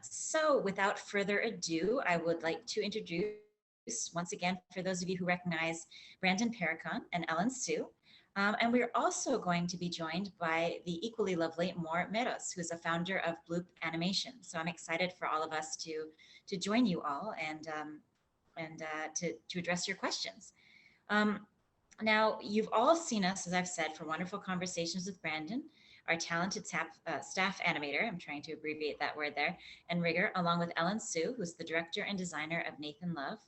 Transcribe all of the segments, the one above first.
So without further ado, I would like to introduce, once again, for those of you who recognize Branden Pericon and Ellen Sue. And we're also going to be joined by the equally lovely Morr Meroz, who's a founder of Bloop Animation. So I'm excited for all of us to join you all and to address your questions. Now, you've all seen us, as I've said, for wonderful conversations with Branden, our talented staff animator, I'm trying to abbreviate that word there, and rigger, along with Ellen Sue, who's the director and designer of Nathan Love.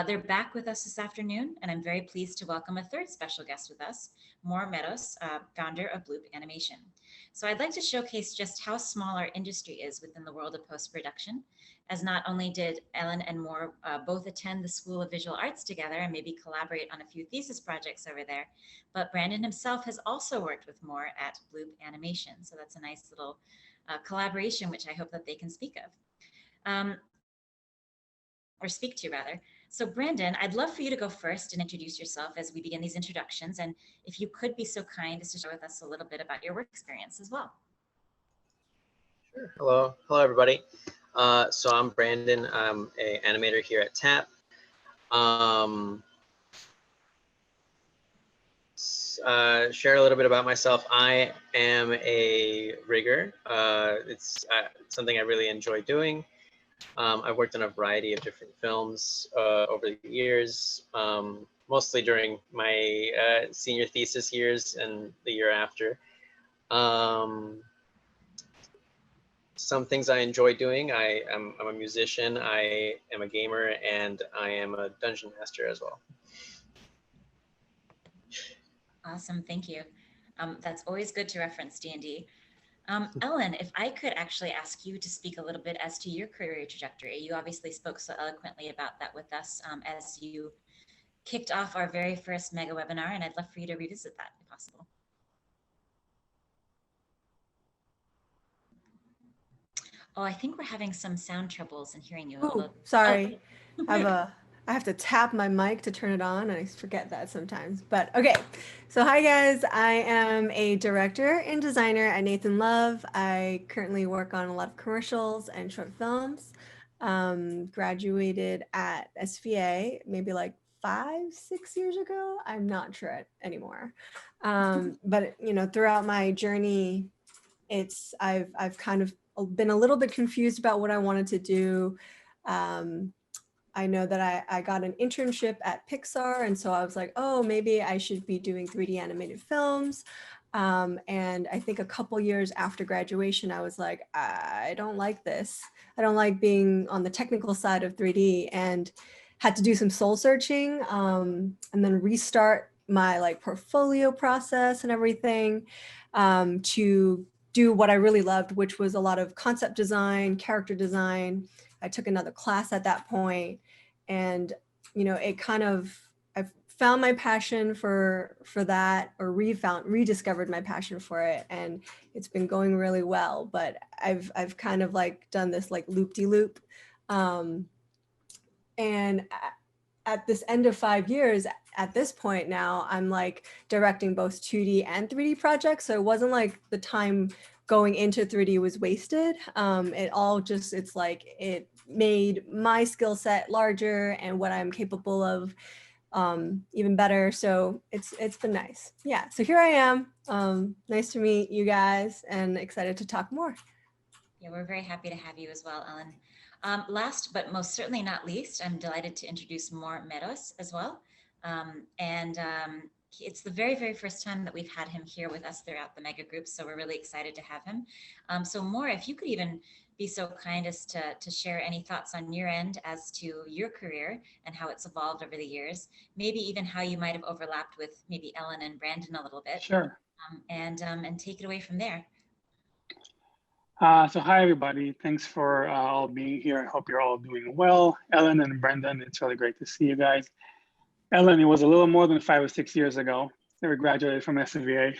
They're back with us this afternoon, and I'm very pleased to welcome a third special guest with us, Morr Meroz, founder of Bloop Animation. So I'd like to showcase just how small our industry is within the world of post-production, as not only did Ellen and Morr both attend the School of Visual Arts together and maybe collaborate on a few thesis projects over there, but Branden himself has also worked with Morr at Bloop Animation. So that's a nice little collaboration, which I hope that they can speak of, or speak to rather. So Branden, I'd love for you to go first and introduce yourself as we begin these introductions. And if you could be so kind as to share with us a little bit about your work experience as well. Sure. Hello everybody. So I'm Branden. I'm an animator here at TAP. Share a little bit about myself. I am a rigger. It's something I really enjoy doing. I've worked on a variety of different films over the years, mostly during my senior thesis years and the year after. Some things I enjoy doing. I'm a musician, I am a gamer, and I am a dungeon master as well. Awesome, thank you. That's always good to reference D&D. Ellen, if I could actually ask you to speak a little bit as to your career trajectory. You obviously spoke so eloquently about that with us as you kicked off our very first mega webinar, and I'd love for you to revisit that if possible. Oh, I think we're having some sound troubles in hearing you. Oh, sorry. Oh. I have to tap my mic to turn it on, and I forget that sometimes. But okay, so hi guys. I am a director and designer at Nathan Love. I currently work on a lot of commercials and short films. Graduated at SVA maybe like 5-6 years ago. I'm not sure anymore. But you know, throughout my journey, I've kind of been a little bit confused about what I wanted to do. I know that I got an internship at Pixar, and so I was like, oh, maybe I should be doing 3D animated films. And I think a couple years after graduation, I was like, I don't like this. I don't like being on the technical side of 3D, and had to do some soul searching, and then restart my like portfolio process and everything to do what I really loved, which was a lot of concept design, character design. I took another class at that point, and you know, it kind of, I've found my passion for that, or rediscovered my passion for it, and it's been going really well. But I've kind of like done this like loop-de-loop, and at this end of 5 years, at this point now, I'm like directing both 2D and 3D projects. So it wasn't like the time going into 3D was wasted. It all just, it's like, it made my skill set larger and what I'm capable of even better. So it's been nice. Yeah, so here I am. Nice to meet you guys and excited to talk more. Yeah, we're very happy to have you as well, Ellen. Last but most certainly not least, I'm delighted to introduce Morr Meroz as well. It's the very, very first time that we've had him here with us throughout the mega group, so we're really excited to have him. So Morr, if you could even be so kind as to share any thoughts on your end as to your career and how it's evolved over the years, maybe even how you might have overlapped with maybe Ellen and Branden a little bit. Sure. And take it away from there. So hi, everybody. Thanks for all being here. I hope you're all doing well. Ellen and Branden, it's really great to see you guys. Ellen, it was a little more than 5 or 6 years ago that we graduated from SVA.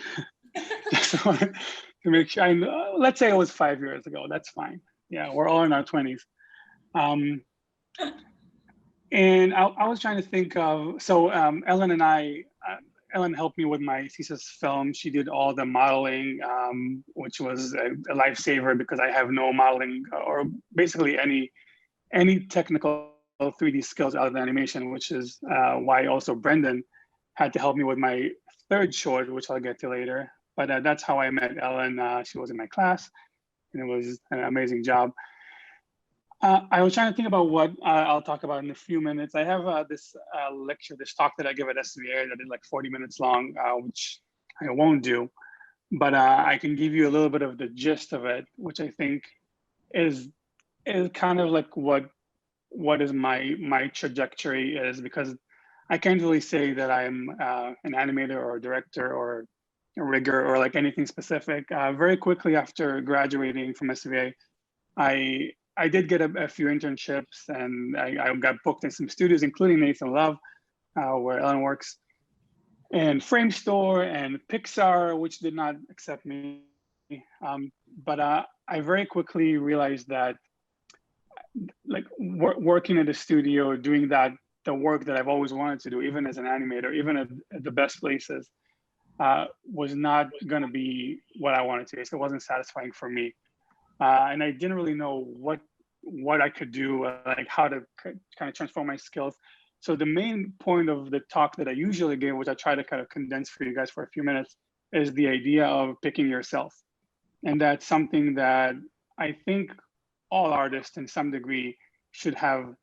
Just wanted to make sure, let's say it was 5 years ago, that's fine. Yeah, we're all in our 20s. And I was trying to think of, so Ellen and I, Ellen helped me with my thesis film. She did all the modeling, which was a lifesaver because I have no modeling or basically any technical 3D skills other than animation, which is why also Branden had to help me with my third short, which I'll get to later. But that's how I met Ellen. She was in my class, and it was an amazing job. I was trying to think about what I'll talk about in a few minutes. I have this lecture, this talk that I give at SVA that is like 40 minutes long, which I won't do, but I can give you a little bit of the gist of it, which I think is kind of like what is my trajectory is, because I can't really say that I'm an animator or a director or a rigger or like anything specific. Very quickly after graduating from SVA, I did get a few internships, and I got booked in some studios, including Nathan Love, where Ellen works, and Frame Store and Pixar, which did not accept me. But I very quickly realized that like working at a studio, doing the work that I've always wanted to do, even as an animator, even at the best places, was not going to be what I wanted to. So it wasn't satisfying for me. And I didn't really know what I could do, like how to kind of transform my skills. So the main point of the talk that I usually give, which I try to kind of condense for you guys for a few minutes, is the idea of picking yourself. And that's something that I think all artists in some degree should have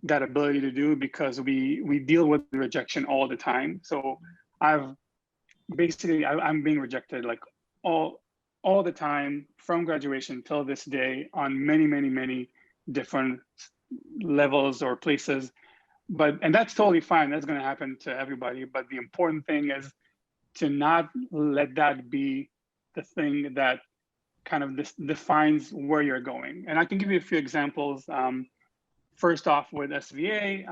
that ability to do, because we deal with rejection all the time. So I'm being rejected like all the time from graduation till this day on many different levels or places. And that's totally fine. That's going to happen to everybody. But the important thing is to not let that be the thing that kind of defines where you're going. And I can give you a few examples. First off, with SVA,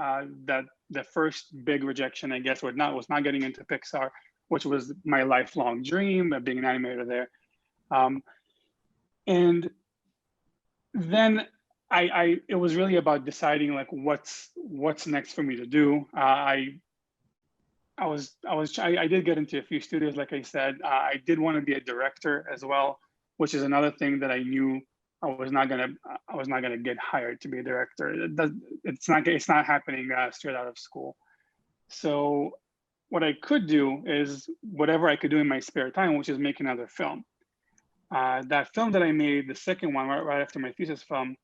that the first big rejection, I guess, was not getting into Pixar, which was my lifelong dream of being an animator there. And then it was really about deciding like what's next for me to do. I did get into a few studios, like I said. I did want to be a director as well, which is another thing that I knew I was not gonna get hired to be a director. It's not happening straight out of school. So what I could do is whatever I could do in my spare time, which is make another film. That film that I made, the second one, right after my thesis film,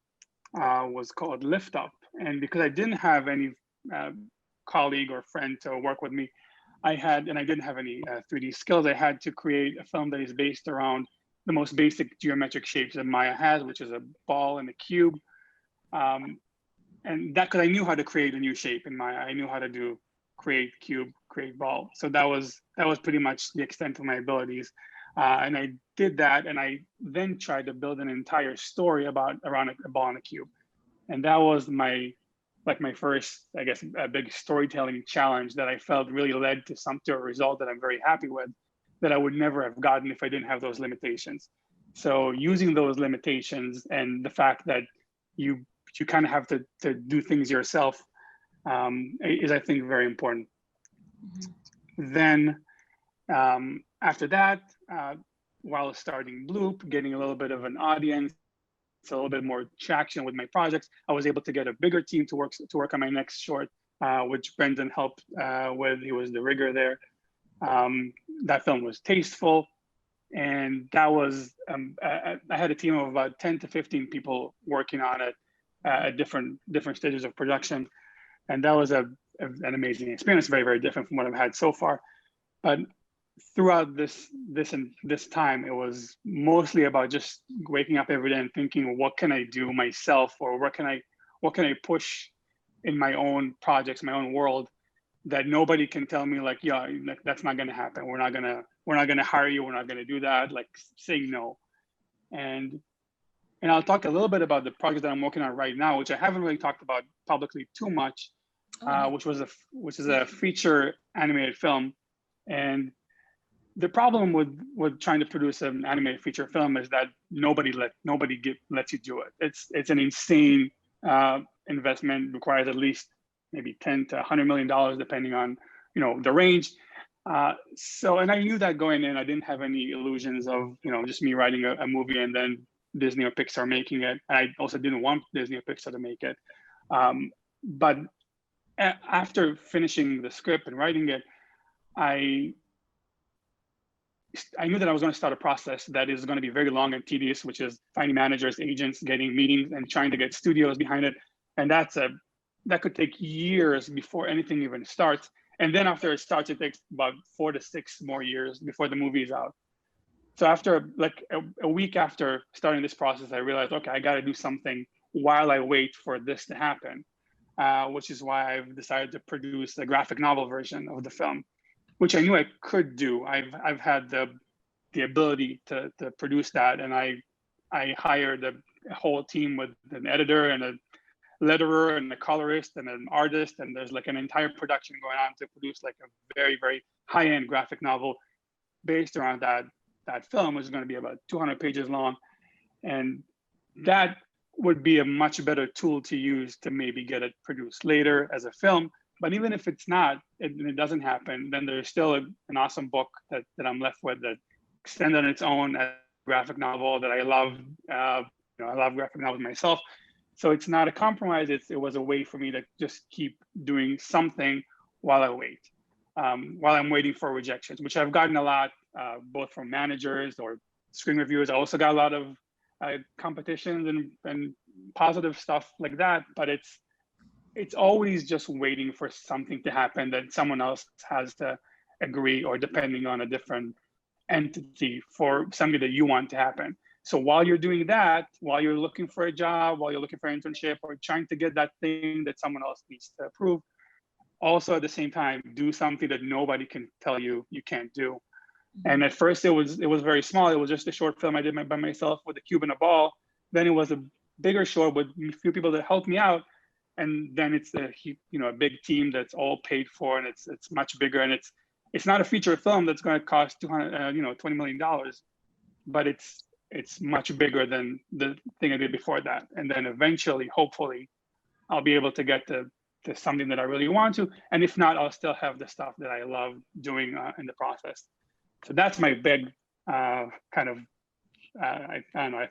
was called Lift Up. And because I didn't have any colleague or friend to work with me, I didn't have any 3D skills, I had to create a film that is based around the most basic geometric shapes that Maya has, which is a ball and a cube. And that, because I knew how to create a new shape in Maya. I knew how to create cube, create ball. So that was pretty much the extent of my abilities. And I did that, and I then tried to build an entire story around a ball and a cube. And that was my first, I guess, a big storytelling challenge that I felt really led to a result that I'm very happy with, that I would never have gotten if I didn't have those limitations. So using those limitations and the fact that you kind of have to do things yourself is, I think, very important. Mm-hmm. Then after that, while starting Bloop, getting a little bit of an audience, a little bit more traction with my projects, I was able to get a bigger team to work on my next short, which Branden helped with. He was the rigger there. That film was tasteful, and that was I had a team of about 10 to 15 people working on it at different stages of production, and that was an amazing experience. Very, very different from what I've had so far. But throughout this time, it was mostly about just waking up every day and thinking, what can I do myself, or what can I push in my own projects, my own world, that nobody can tell me like, yeah, that's not going to happen. We're not going to hire you. We're not going to do that. Like saying no. And I'll talk a little bit about the project that I'm working on right now, which I haven't really talked about publicly too much, which is a feature animated film. And the problem with trying to produce an animated feature film is that nobody lets you do it. It's an insane investment, requires at least maybe $10 to $100 million, depending on the range. And I knew that going in, I didn't have any illusions of, just me writing a movie and then Disney or Pixar making it. I also didn't want Disney or Pixar to make it. But after finishing the script and writing it, I knew that I was going to start a process that is going to be very long and tedious, which is finding managers, agents, getting meetings, and trying to get studios behind it. And that could take years before anything even starts. And then after it starts, it takes about 4 to 6 more years before the movie is out. So after like a week after starting this process, I realized, okay, I got to do something while I wait for this to happen, which is why I've decided to produce a graphic novel version of the film, which I knew I could do. I've had the ability to produce that, and I hired a whole team with an editor and a letterer and a colorist and an artist, and there's like an entire production going on to produce like a very, very high-end graphic novel based around that film, which is going to be about 200 pages long. And that would be a much better tool to use to maybe get it produced later as a film. But even if it's not, it doesn't happen, then there's still an awesome book that I'm left with that stands on its own as a graphic novel that I love. I love graphic novels myself. So it's not a compromise. It was a way for me to just keep doing something while I wait, while I'm waiting for rejections, which I've gotten a lot, both from managers or screen reviewers. I also got a lot of competitions and positive stuff like that, but it's always just waiting for something to happen that someone else has to agree, or depending on a different entity for something that you want to happen. So while you're doing that, while you're looking for a job, while you're looking for an internship, or trying to get that thing that someone else needs to approve, also at the same time, do something that nobody can tell you you can't do. And at first it was very small. It was just a short film I did by myself with a cube and a ball. Then it was a bigger short with a few people that helped me out. And then it's a big team that's all paid for, and it's much bigger. And it's not a feature film that's going to cost $20 million, but it's much bigger than the thing I did before that. And then eventually, hopefully, I'll be able to get to something that I really want to. And if not, I'll still have the stuff that I love doing in the process. So that's my big I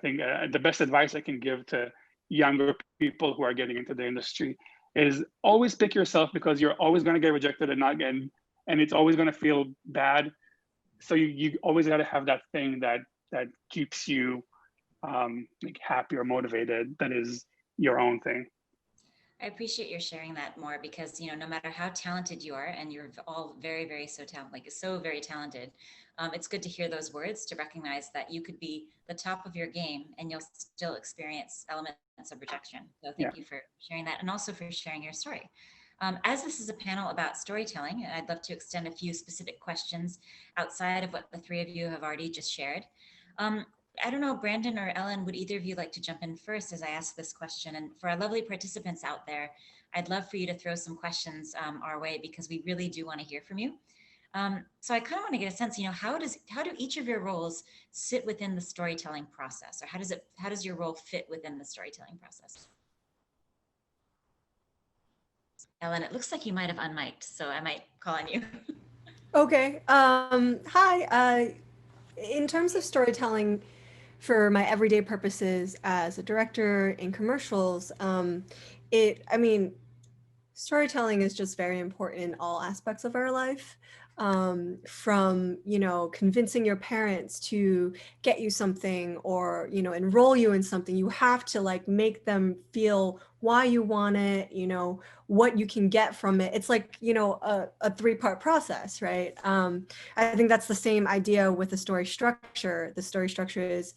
think the best advice I can give to younger people who are getting into the industry is always pick yourself, because you're always going to get rejected and not getting, and it's always going to feel bad. So you always got to have that thing that keeps you like happy or motivated, that is your own thing. I appreciate your sharing that, Morr, because no matter how talented you are, and you're all very, very so very talented, it's good to hear those words, to recognize that you could be the top of your game and you'll still experience elements of rejection. So thank you for sharing that, and also for sharing your story. As this is a panel about storytelling, I'd love to extend a few specific questions outside of what the three of you have already just shared. I don't know, Branden or Ellen, would either of you like to jump in first as I ask this question? And for our lovely participants out there, I'd love for you to throw some questions our way, because we really do want to hear from you. So I kind of want to get a sense, how do each of your roles sit within the storytelling process, or how does your role fit within the storytelling process? Ellen, it looks like you might have unmiked, so I might call on you. Okay. Hi. In terms of storytelling, for my everyday purposes as a director in commercials, storytelling is just very important in all aspects of our life. From convincing your parents to get you something, or enroll you in something, you have to like make them feel why you want it, what you can get from it. It's like a three-part process, right? I think that's the same idea with the story structure. The story structure is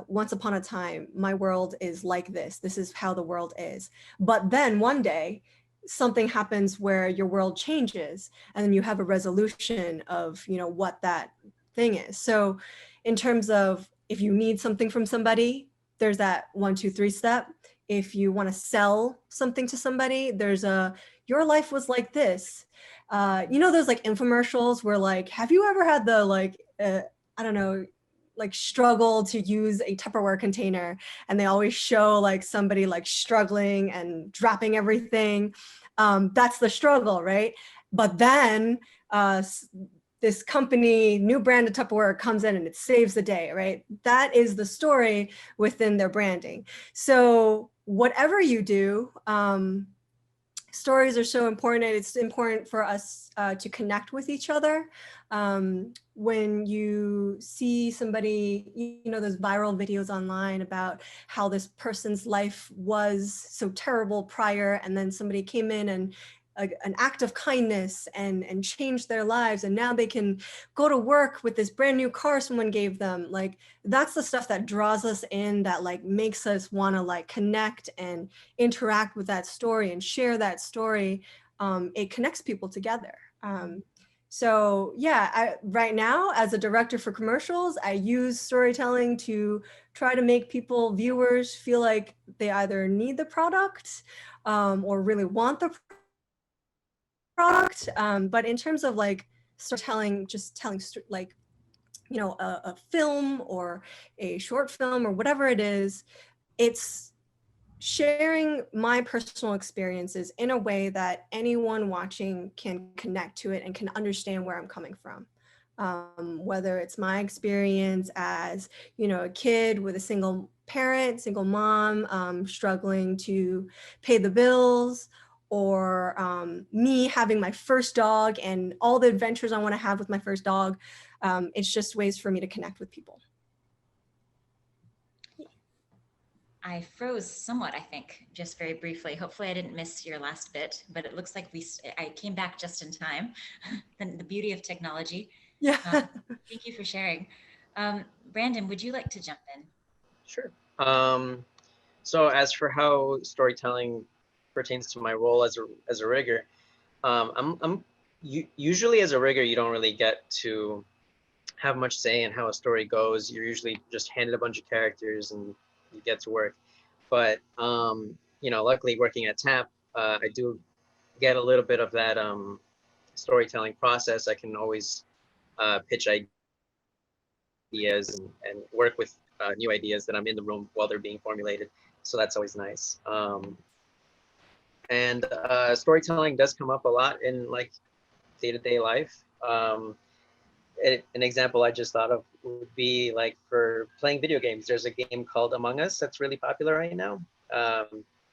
once upon a time, my world is like this. This is how the world is. But then one day, something happens where your world changes, and then you have a resolution of what that thing is. So in terms of, if you need something from somebody, there's that 1, 2, 3 step. If you want to sell something to somebody, there's your life was like this. Those like infomercials where like, have you ever had the struggle to use a Tupperware container, and they always show like somebody like struggling and dropping everything. That's the struggle, right? But then this company, new brand of Tupperware comes in and it saves the day, right? That is the story within their branding. So whatever you do, stories are so important. It's important for us to connect with each other. When you see somebody, you know, those viral videos online about how this person's life was so terrible prior, and then somebody came in and an act of kindness and changed their lives, and now they can go to work with this brand new car someone gave them. Like, that's the stuff that draws us in, that like makes us want to like connect and interact with that story and share that story. It connects people together. So yeah, right now as a director for commercials, I use storytelling to try to make people, viewers, feel like they either need the product or really want the product. But in terms of like storytelling, just telling like, you know, a film or a short film or whatever it is, it's sharing my personal experiences in a way that anyone watching can connect to it and can understand where I'm coming from. Whether it's my experience as, you know, a kid with a single parent, single mom, struggling to pay the bills, or me having my first dog and all the adventures I want to have with my first dog. It's just ways for me to connect with people. I froze somewhat, I think, just very briefly. Hopefully I didn't miss your last bit, but it looks like I came back just in time. The beauty of technology. Yeah. Thank you for sharing. Branden, would you like to jump in? Sure. So as for how storytelling pertains to my role as a rigger, usually as a rigger, you don't really get to have much say in how a story goes. You're usually just handed a bunch of characters and you get to work. But you know, luckily working at TAP, I do get a little bit of that storytelling process. I can always pitch ideas and work with new ideas that I'm in the room while they're being formulated. So that's always nice. And storytelling does come up a lot in like day-to-day life. An example I just thought of would be like for playing video games. There's a game called Among Us that's really popular right now.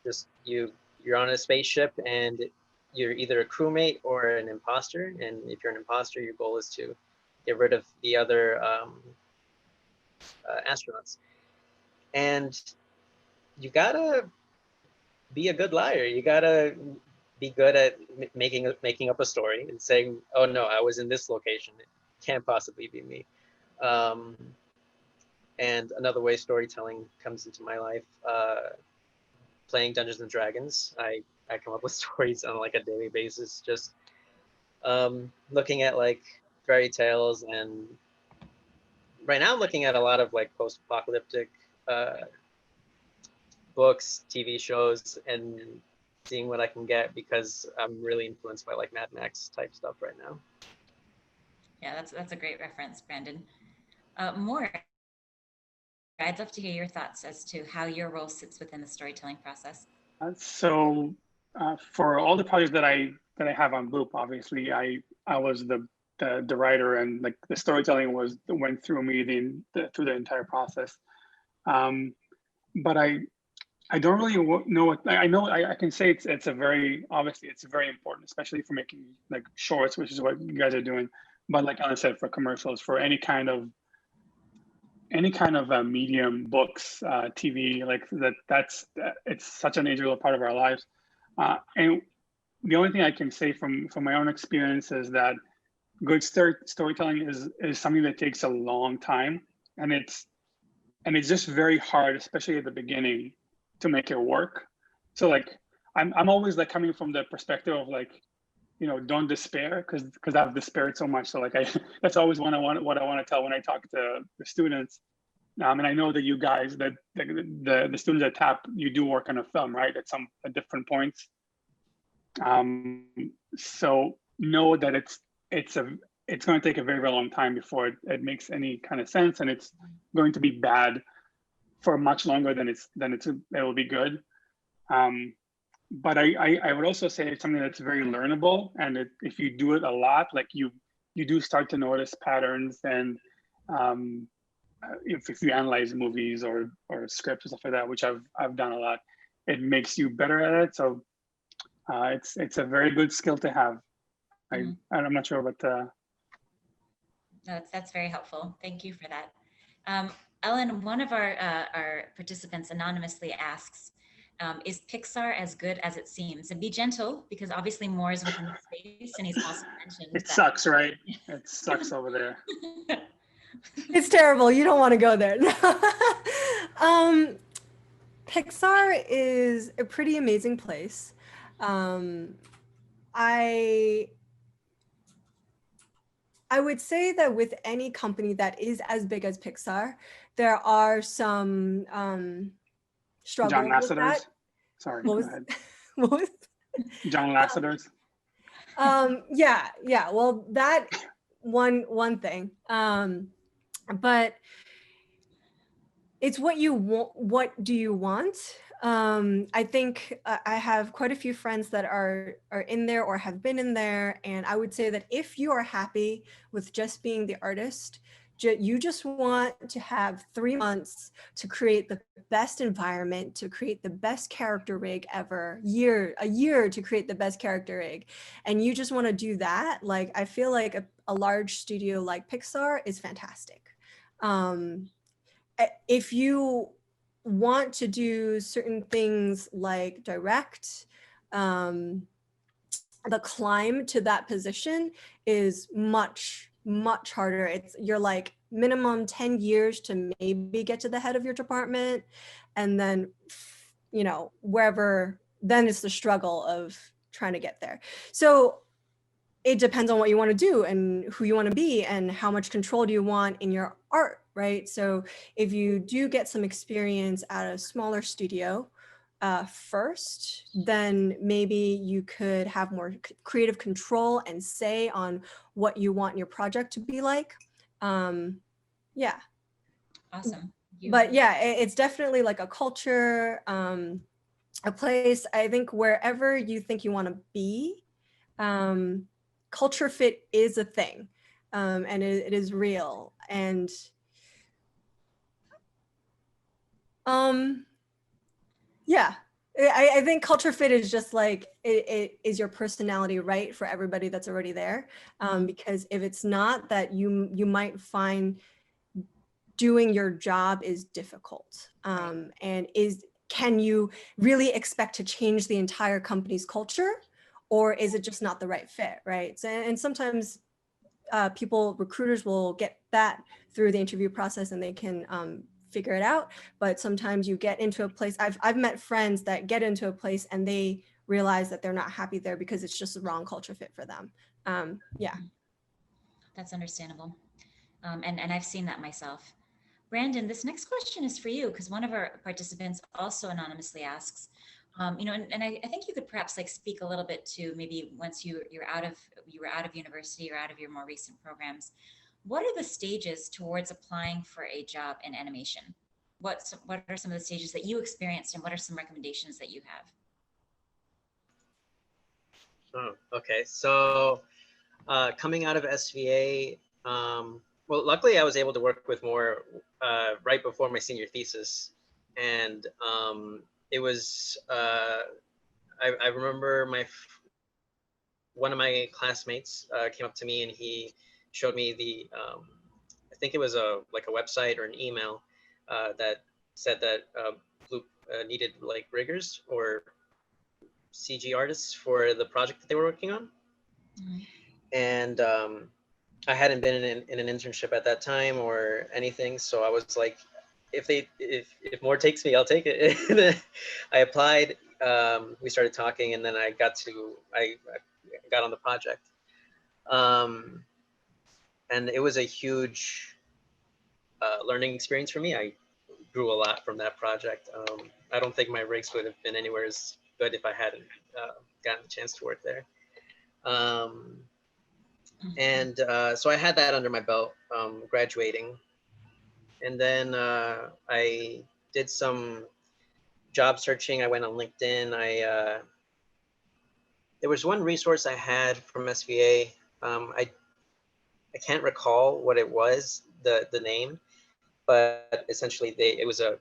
Just you're on a spaceship and you're either a crewmate or an imposter. And if you're an imposter, your goal is to get rid of the other astronauts. And you gotta be a good liar. You gotta be good at making up a story and saying, "Oh no, I was in this location. It can't possibly be me." And another way storytelling comes into my life, playing Dungeons and Dragons. I come up with stories on like a daily basis, just looking at like fairy tales, and right now I'm looking at a lot of like post-apocalyptic books, TV shows, and seeing what I can get, because I'm really influenced by like Mad Max type stuff right now. Yeah, that's a great reference, Branden. Morr, I'd love to hear your thoughts as to how your role sits within the storytelling process. So for all the projects that I have on Boop, obviously I was the writer, and like the storytelling went through me through the entire process. But I don't really know what I know. I can say it's a very, obviously it's very important, especially for making like shorts, which is what you guys are doing. But like Alan said, for commercials, for any kind of medium, books, TV, like it's such an integral part of our lives. And the only thing I can say from my own experience is that good storytelling is something that takes a long time, and it's just very hard, especially at the beginning, to make it work. So like I'm always like coming from the perspective of like, you know, don't despair, because I've despaired so much. So like that's always what I want to tell when I talk to the students. And I know that you guys, that the students at TAP, you do work on a film, right? At different points. So know that it's going to take a very, very long time before it makes any kind of sense, and it's going to be bad for much longer than it will be good. But I would also say it's something that's very learnable, and if you do it a lot, like you you do start to notice patterns. And if you analyze movies or scripts and stuff like that, which I've done a lot, it makes you better at it. So it's a very good skill to have. I'm not sure, but no, that's very helpful. Thank you for that. Ellen, one of our participants anonymously asks, is Pixar as good as it seems? And be gentle, because obviously Morr is within the space, and he's also mentioned it that sucks, right? It sucks over there. It's terrible. You don't want to go there. Pixar is a pretty amazing place. I would say that with any company that is as big as Pixar, there are some struggles John with Lasseter's. that. Sorry, What was, go ahead. what was John Lasseter's. yeah. Well, that one thing. But it's what you want. What do you want? I think I have quite a few friends that are in there or have been in there, and I would say that if you are happy with just being the artist, you just want to have 3 months to create the best environment, to create the best character rig ever, a year to create the best character rig, and you just want to do that. Like, I feel like a large studio like Pixar is fantastic. If you want to do certain things like direct, the climb to that position is much harder. You're like minimum 10 years to maybe get to the head of your department, and then wherever, then it's the struggle of trying to get there. So it depends on what you want to do and who you want to be and how much control do you want in your art, right? So if you do get some experience at a smaller studio first, then maybe you could have more creative control and say on what you want your project to be like. Yeah. awesome. But yeah, it's definitely like a culture, a place. I think wherever you think you want to be, culture fit is a thing, and it is real. And yeah, I think culture fit is just like, it is your personality right for everybody that's already there, because if it's not, that you might find doing your job is difficult, and can you really expect to change the entire company's culture, or is it just not the right fit, right? So, and sometimes recruiters will get that through the interview process and they can figure it out. But sometimes you get into a place, I've met friends that get into a place and they realize that they're not happy there because it's just the wrong culture fit for them. Yeah. That's understandable. And I've seen that myself. Branden, this next question is for you, because one of our participants also anonymously asks, and I think you could perhaps like speak a little bit to maybe once you were out of university or out of your more recent programs, what are the stages towards applying for a job in animation? What are some of the stages that you experienced, and what are some recommendations that you have? Oh, okay. So coming out of SVA, well, luckily I was able to work with Morr right before my senior thesis. And it was, I remember one of my classmates came up to me and he showed me the, I think it was like a website or an email that said that Bloop needed like riggers or CG artists for the project that they were working on. Mm-hmm. And I hadn't been in an internship at that time or anything, so I was like, if Morr takes me, I'll take it. I applied. We started talking, and then I got on the project, and it was a huge learning experience for me. I grew a lot from that project. I don't think my rigs would have been anywhere as good if I hadn't gotten the chance to work there. And so I had that under my belt, graduating. And then I did some job searching. I went on LinkedIn. There was one resource I had from SVA. I can't recall what it was, the name, but essentially it was I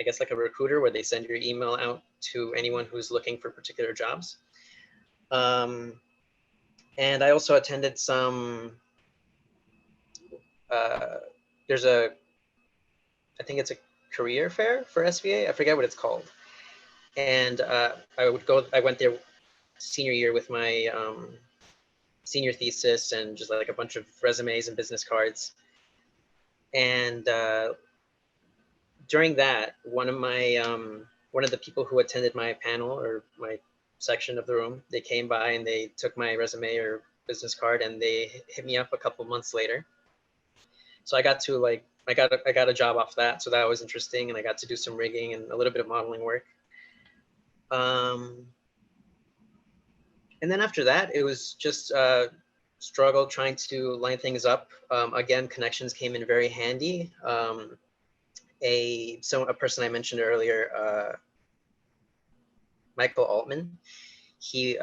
guess like a recruiter where they send your email out to anyone who's looking for particular jobs. And I also attended some, there's I think it's a career fair for SVA. I forget what it's called. And I went there senior year with my senior thesis and just like a bunch of resumes and business cards. And during that, one of the people who attended my panel or my section of the room, they came by and they took my resume or business card and they hit me up a couple months later. So I got to I got a job off that. So that was interesting. And I got to do some rigging and a little bit of modeling work. And then after that, it was just struggle trying to line things up. Again, connections came in very handy. A person I mentioned earlier, Michael Altman, he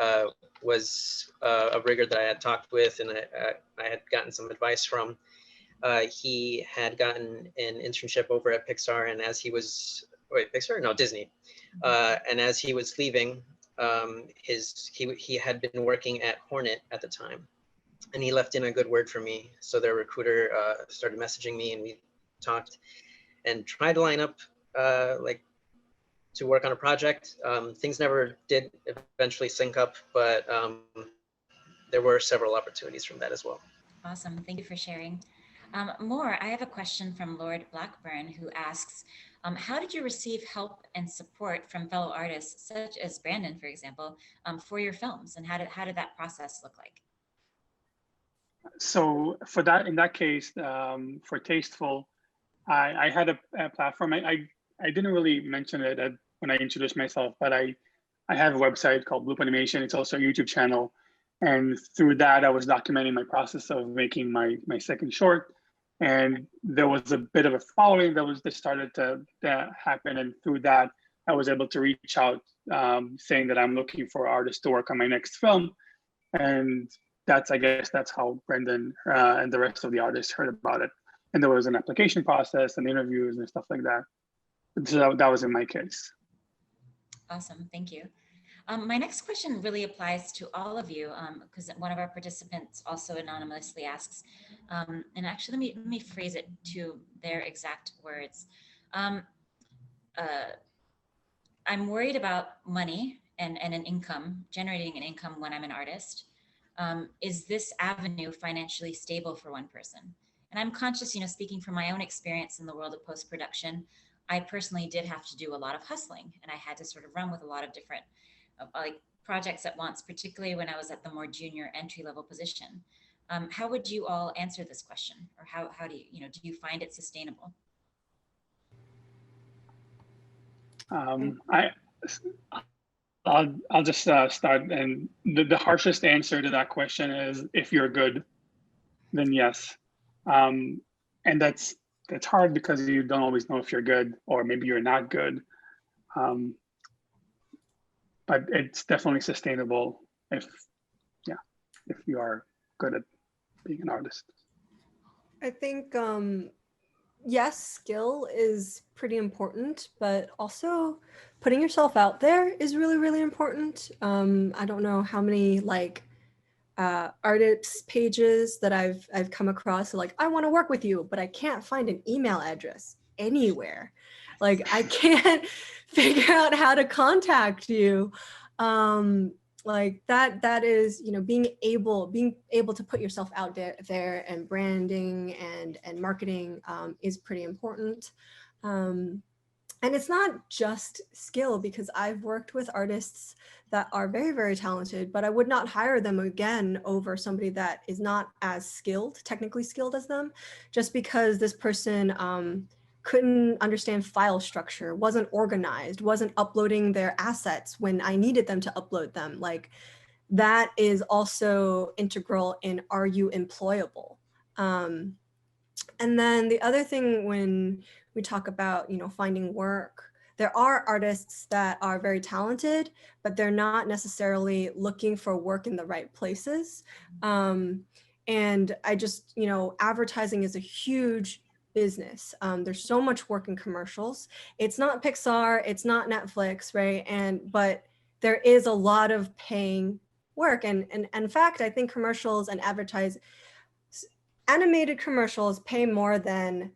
was a rigger that I had talked with and I had gotten some advice from. He had gotten an internship over at Pixar, and as he was, Pixar? No, Disney. And as he was leaving, he had been working at Hornet at the time, and he left in a good word for me. So their recruiter started messaging me, and we talked and tried to line up to work on a project. Things never did eventually sync up, but there were several opportunities from that as well. Awesome, thank you for sharing. Morr, I have a question from Lord Blackburn who asks, how did you receive help and support from fellow artists such as Branden, for example, for your films, and how did that process look like? So in that case, for Tasteful, I had a platform. I didn't really mention it when I introduced myself, but I have a website called Loop Animation. It's also a YouTube channel. And through that, I was documenting my process of making my second short. And there was a bit of a following that started to happen. And through that, I was able to reach out saying that I'm looking for artists to work on my next film. And I guess that's how Branden and the rest of the artists heard about it. And there was an application process and interviews and stuff like that. So that was in my case. Awesome, thank you. My next question really applies to all of you because one of our participants also anonymously asks, and actually let me phrase it to their exact words. I'm worried about money and an income, generating an income when I'm an artist. Is this avenue financially stable for one person? And I'm conscious, speaking from my own experience in the world of post-production, I personally did have to do a lot of hustling, and I had to sort of run with a lot of different projects at once, particularly when I was at the more junior entry-level position. How would you all answer this question, or how do you, do you find it sustainable? I'll just start, and the harshest answer to that question is if you're good, then yes. And that's hard because you don't always know if you're good or maybe you're not good. But it's definitely sustainable if you are good at being an artist. I think, yes, skill is pretty important, but also putting yourself out there is really, really important. I don't know how many artists pages that I've come across, I want to work with you, but I can't find an email address anywhere. I can't figure out how to contact you. That is, being able to put yourself out there, and branding and marketing is pretty important. And it's not just skill, because I've worked with artists that are very, very talented, but I would not hire them again over somebody that is not as skilled, technically skilled as them, just because this person couldn't understand file structure, wasn't organized, wasn't uploading their assets when I needed them to upload them. That is also integral in, are you employable? And then the other thing, when we talk about, finding work, there are artists that are very talented, but they're not necessarily looking for work in the right places. And I just, you know, advertising is a huge business. There's so much work in commercials. It's not Pixar, it's not Netflix, right? But there is a lot of paying work. And in fact, I think commercials and animated commercials pay more than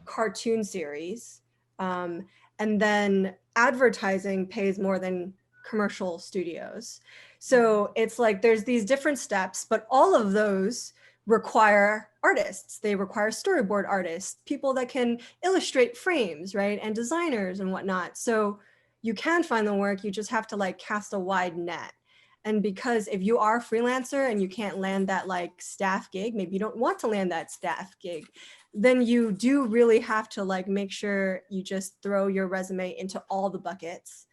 cartoon series. And then advertising pays more than commercial studios. So it's like there's these different steps, but all of those require artists. They require storyboard artists, people that can illustrate frames, right? And designers and whatnot. So you can find the work, you just have to like cast a wide net. And because if you are a freelancer and you can't land that like staff gig, maybe you don't want to land that staff gig, then you do really have to like make sure you just throw your resume into all the buckets,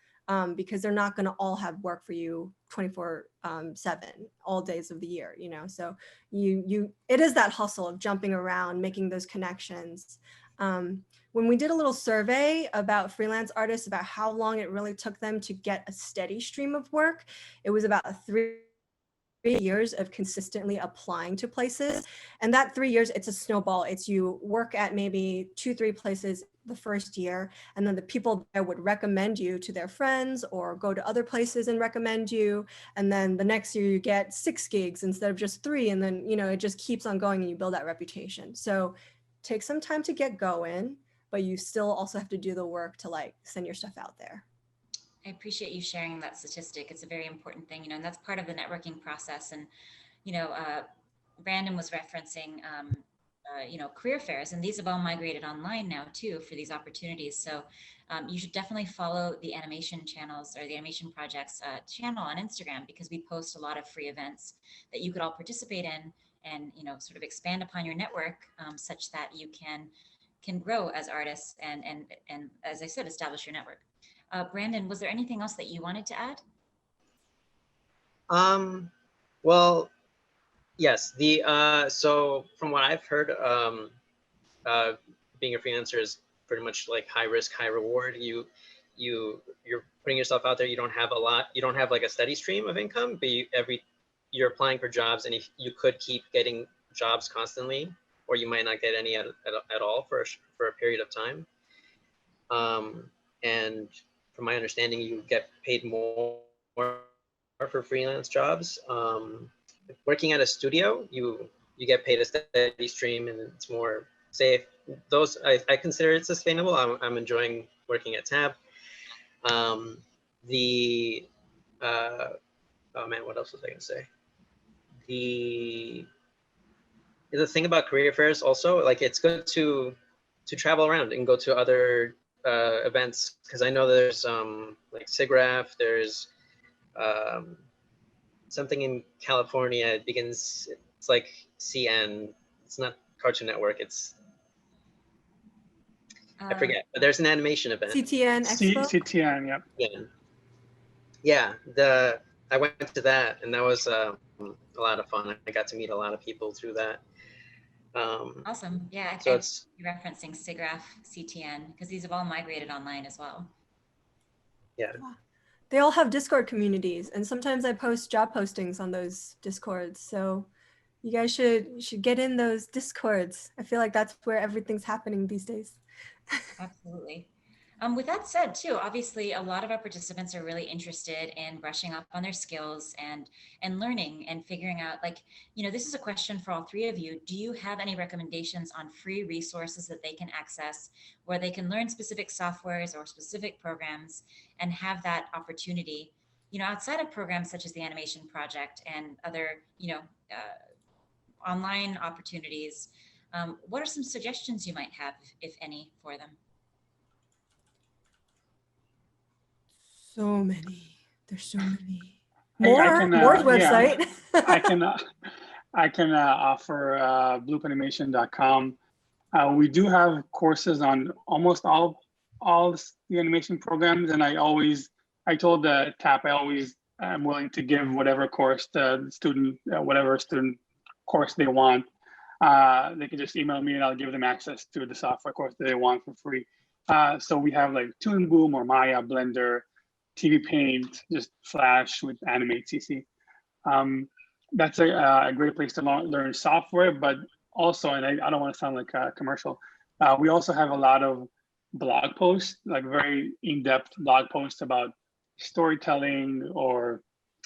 because they're not going to all have work for you 24/7 all days of the year, you know. So it is that hustle of jumping around, making those connections. When we did a little survey about freelance artists about how long it really took them to get a steady stream of work, it was about 3 years of consistently applying to places. And that 3 years, it's a snowball. It's you work at maybe 2-3 places the first year, and then the people there would recommend you to their friends or go to other places and recommend you. And then the next year you get 6 gigs instead of just 3. And then, you know, it just keeps on going and you build that reputation. So take some time to get going, but you still also have to do the work to like send your stuff out there. I appreciate you sharing that statistic. It's a very important thing, you know, and that's part of the networking process. And, you know, Branden was referencing, you know, career fairs, and these have all migrated online now too for these opportunities. So you should definitely follow the animation channels or the animation projects channel on Instagram, because we post a lot of free events that you could all participate in and, you know, sort of expand upon your network such that you can grow as artists and as I said, establish your network. Branden, was there anything else that you wanted to add? Well, yes. So from what I've heard, being a freelancer is pretty much like high risk, high reward. You're putting yourself out there. You don't have like a steady stream of income, but you're applying for jobs, and you could keep getting jobs constantly, or you might not get any at all for a period of time. And from my understanding, you get paid more for freelance jobs. Working at a studio, you get paid a steady stream, and it's more safe. Those I consider it sustainable. I'm enjoying working at Tab. Oh man, what else was I gonna say? The thing about career fairs also, like, it's good to travel around and go to other events, because I know there's like SIGGRAPH, there's something in California. It begins, it's like CN. It's not Cartoon Network. It's I forget, but there's an animation event. CTN Expo. CTN, yep. Yeah. I went to that, and that was a lot of fun. I got to meet a lot of people through that. Awesome. Yeah, so you're referencing SIGGRAPH, CTN, because these have all migrated online as well. Yeah. They all have Discord communities, and sometimes I post job postings on those Discords. So you guys should get in those Discords. I feel like that's where everything's happening these days. Absolutely. With that said, too, obviously, a lot of our participants are really interested in brushing up on their skills and learning and figuring out, like, you know, this is a question for all 3 of you. Do you have any recommendations on free resources that they can access where they can learn specific softwares or specific programs and have that opportunity, you know, outside of programs such as the Animation Project and other, you know, online opportunities? What are some suggestions you might have, if any, for them? So many. There's so many. Morr's website. Yeah, I can offer bloopanimation.com. We do have courses on almost all the animation programs, and I told the TAP I'm willing to give whatever course the student, whatever student course they want. They can just email me, and I'll give them access to the software course that they want for free. So we have like Toon Boom or Maya, Blender, TV Paint, just Flash with Animate CC. that's a great place to learn software, but also, and I don't want to sound like a commercial, we also have a lot of blog posts, like very in-depth blog posts about storytelling or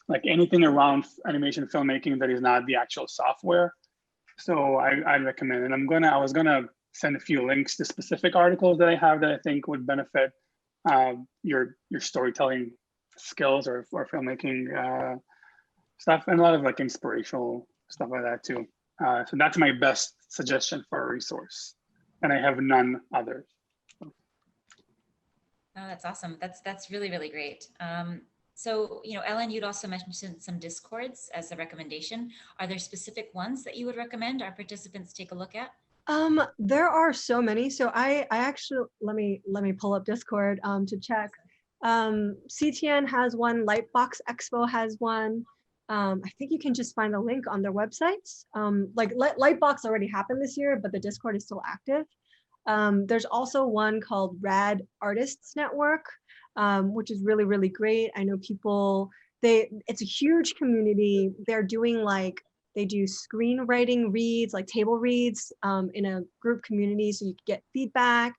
like anything around animation filmmaking that is not the actual software. So I'd recommend, and I was gonna send a few links to specific articles that I have that I think would benefit your storytelling skills or filmmaking stuff, and a lot of like inspirational stuff like that too. So that's my best suggestion for a resource, and I have none others. Oh, that's awesome. That's really, really great. So, Ellen, you'd also mentioned some Discords as a recommendation. Are there specific ones that you would recommend our participants take a look at? There are so many. So I actually, let me pull up Discord to check. CTN has one, Lightbox Expo has one. I think you can just find the link on their websites. Like Lightbox already happened this year, but the Discord is still active. There's also one called Rad Artists Network, which is really, really great. I know people, it's a huge community. They're doing they do screenwriting reads, like table reads in a group community so you can get feedback.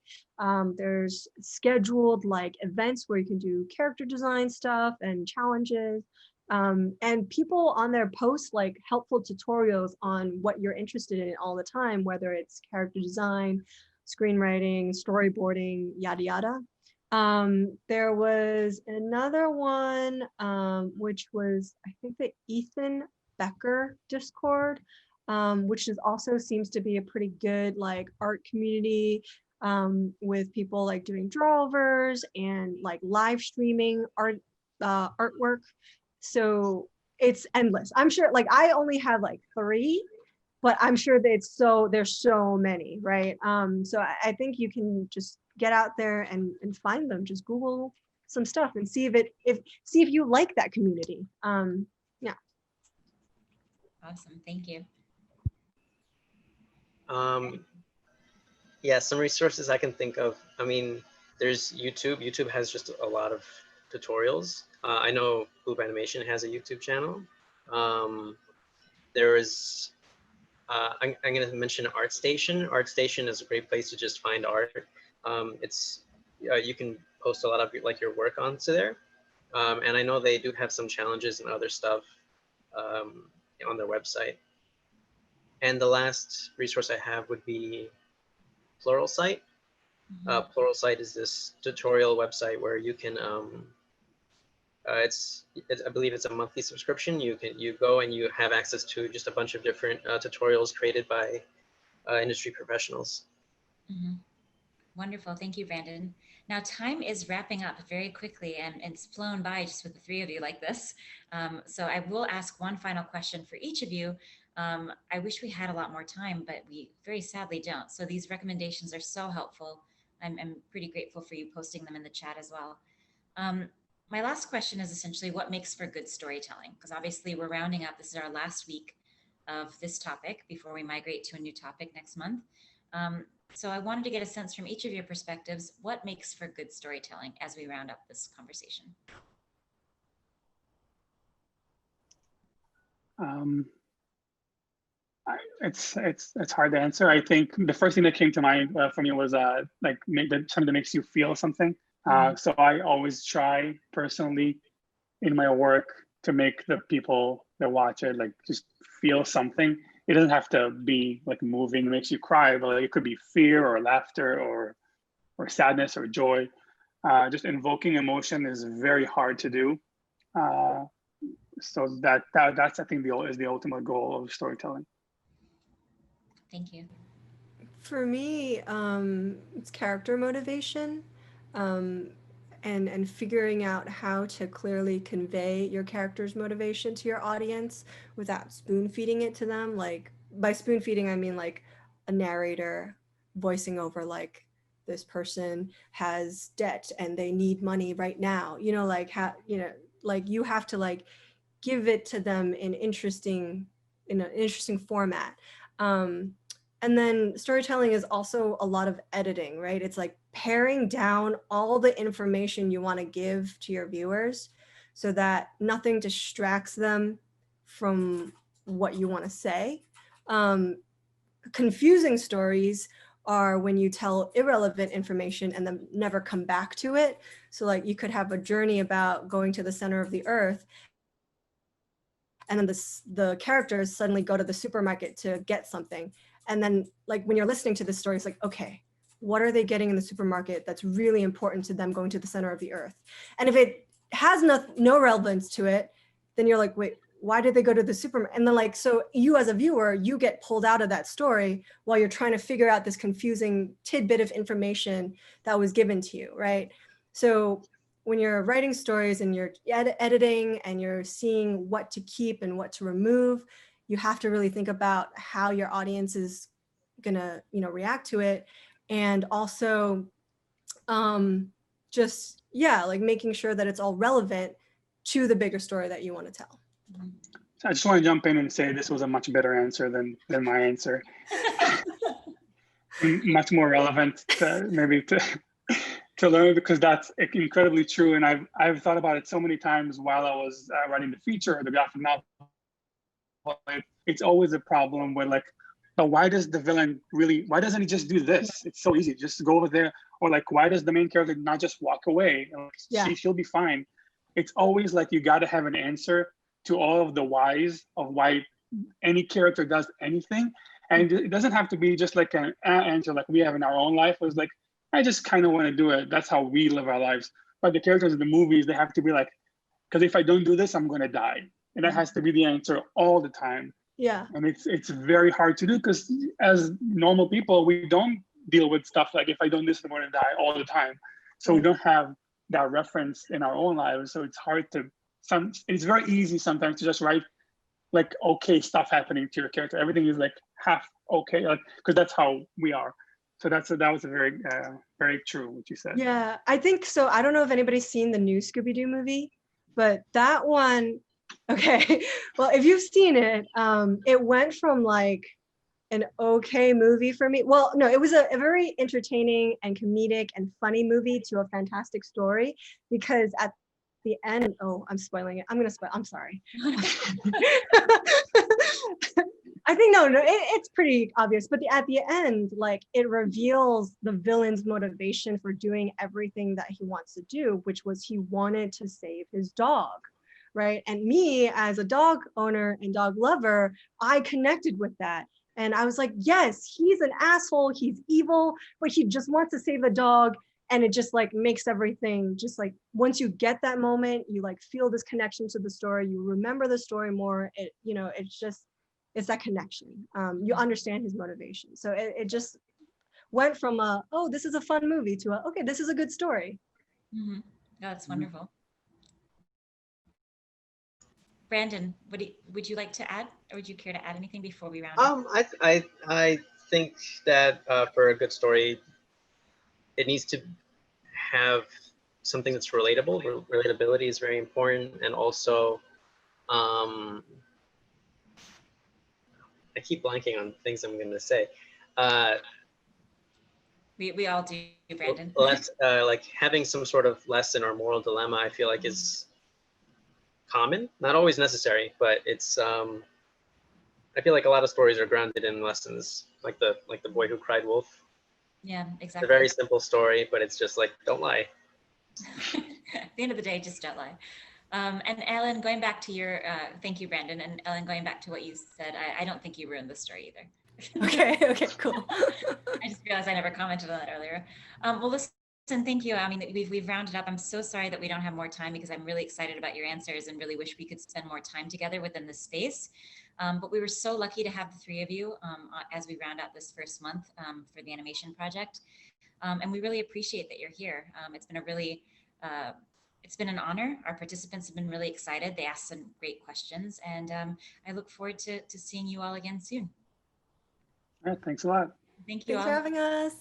There's scheduled events where you can do character design stuff and challenges. And people on there post helpful tutorials on what you're interested in all the time, whether it's character design, screenwriting, storyboarding, yada, yada. There was another one, which was, I think, the Ethan Becker Discord, which also seems to be a pretty good art community with people doing drawovers and live streaming artwork. So it's endless. I'm sure I only have 3, but I'm sure that there's so many, right? So I think you can just get out there and find them. Just Google some stuff and see if you like that community. Yeah. Awesome, thank you. Yeah, some resources I can think of. I mean, there's YouTube. YouTube has just a lot of tutorials. I know Boop Animation has a YouTube channel. There is, I'm going to mention ArtStation. ArtStation is a great place to just find art. You can post a lot of your work onto there. And I know they do have some challenges and other stuff on their website. And the last resource I have would be Pluralsight. Pluralsight is this tutorial website where you can, I believe it's a monthly subscription. You go and you have access to just a bunch of different tutorials created by industry professionals. Wonderful, thank you, Branden. Now time is wrapping up very quickly and it's flown by just with the 3 of you like this. So I will ask one final question for each of you. I wish we had a lot more time, but we very sadly don't. So these recommendations are so helpful. I'm pretty grateful for you posting them in the chat as well. My last question is essentially what makes for good storytelling? Because obviously we're rounding up. This is our last week of this topic before we migrate to a new topic next month. So I wanted to get a sense from each of your perspectives, what makes for good storytelling as we round up this conversation? It's hard to answer. I think the first thing that came to mind for me was something that makes you feel something. So I always try personally in my work to make the people that watch it just feel something. It doesn't have to be moving, makes you cry, but it could be fear or laughter or sadness or joy. Just invoking emotion is very hard to do. So that's I think is the ultimate goal of storytelling. Thank you. For me, it's character motivation. And figuring out how to clearly convey your character's motivation to your audience without spoon feeding it to them. By spoon feeding, I mean a narrator voicing over this person has debt and they need money right now. You have to give it to them in an interesting format. And then storytelling is also a lot of editing, right? It's paring down all the information you want to give to your viewers so that nothing distracts them from what you want to say. Confusing stories are when you tell irrelevant information and then never come back to it. So like you could have a journey about going to the center of the earth, and then the characters suddenly go to the supermarket to get something. And then like when you're listening to this story, it's like, okay, what are they getting in the supermarket that's really important to them going to the center of the earth? And if it has no relevance to it, then you're like, wait, why did they go to the supermarket? And then like, so you as a viewer, you get pulled out of that story while you're trying to figure out this confusing tidbit of information that was given to you, right? So when you're writing stories and you're editing and you're seeing what to keep and what to remove, you have to really think about how your audience is gonna, react to it. And also just, like making sure that it's all relevant to the bigger story that you want to tell. So I just want to jump in and say this was a much better answer than my answer. Much more relevant to learn, because that's incredibly true. And I've thought about it so many times while I was writing the feature or the graphic novel. It's always a problem where like, but why does the villain why doesn't he just do this? It's so easy, just go over there. Or like, why does the main character not just walk away? She'll be fine. It's always like, you got to have an answer to all of the whys of why any character does anything. And it doesn't have to be just like an answer like we have in our own life. It was like, I just kind of want to do it. That's how we live our lives. But the characters in the movies, they have to be like, because if I don't do this, I'm going to die. And that has to be the answer all the time. Yeah. And it's very hard to do, because as normal people, we don't deal with stuff like, if I don't do this, I'm going to die all the time. So we don't have that reference in our own lives. So it's hard it's very easy sometimes to just write like okay stuff happening to your character. Everything is like half okay, like, because that's how we are. So that was a very very true what you said. Yeah, I think so. I don't know if anybody's seen the new Scooby-Doo movie, but that one, okay. Well, if you've seen it, it went from like an okay movie for me. Well, no, it was a very entertaining and comedic and funny movie to a fantastic story, because at the end, oh, I'm spoiling it. I'm gonna spoil. I'm sorry. I think no, it's pretty obvious. But at the end, like it reveals the villain's motivation for doing everything that he wants to do, which was he wanted to save his dog, right? And me as a dog owner and dog lover, I connected with that. And I was like, yes, he's an asshole, he's evil, but he just wants to save the dog. And it just like makes everything just like, once you get that moment, you like feel this connection to the story, you remember the story more. It's that connection. You understand his motivation. So it just went from oh, this is a fun movie to okay, this is a good story. Mm-hmm. Oh, that's wonderful. Branden, would you like to add, or would you care to add anything before we round up? I think that for a good story, it needs to have something that's relatable. Relatability is very important, and also, I keep blanking on things I'm going to say. We all do, Branden. Like having some sort of lesson or moral dilemma, I feel like is common, not always necessary, but it's I feel like a lot of stories are grounded in lessons, like the boy who cried wolf. Yeah, exactly. It's a very simple story, but it's just like, don't lie. At the end of the day, just don't lie. And Ellen, going back to your thank you, Branden, and Ellen, going back to what you said, I don't think you ruined the story either. Okay, cool. I just realized I never commented on that earlier. Well, listen, thank you. I mean, we've rounded up. I'm so sorry that we don't have more time, because I'm really excited about your answers and really wish we could spend more time together within this space. But we were so lucky to have the three of you as we round out this first month for the animation project. And we really appreciate that you're here. It's been a really, it's been an honor. Our participants have been really excited. They asked some great questions, and I look forward to seeing you all again soon. All right, thanks a lot. Thank you Thanks all for having us.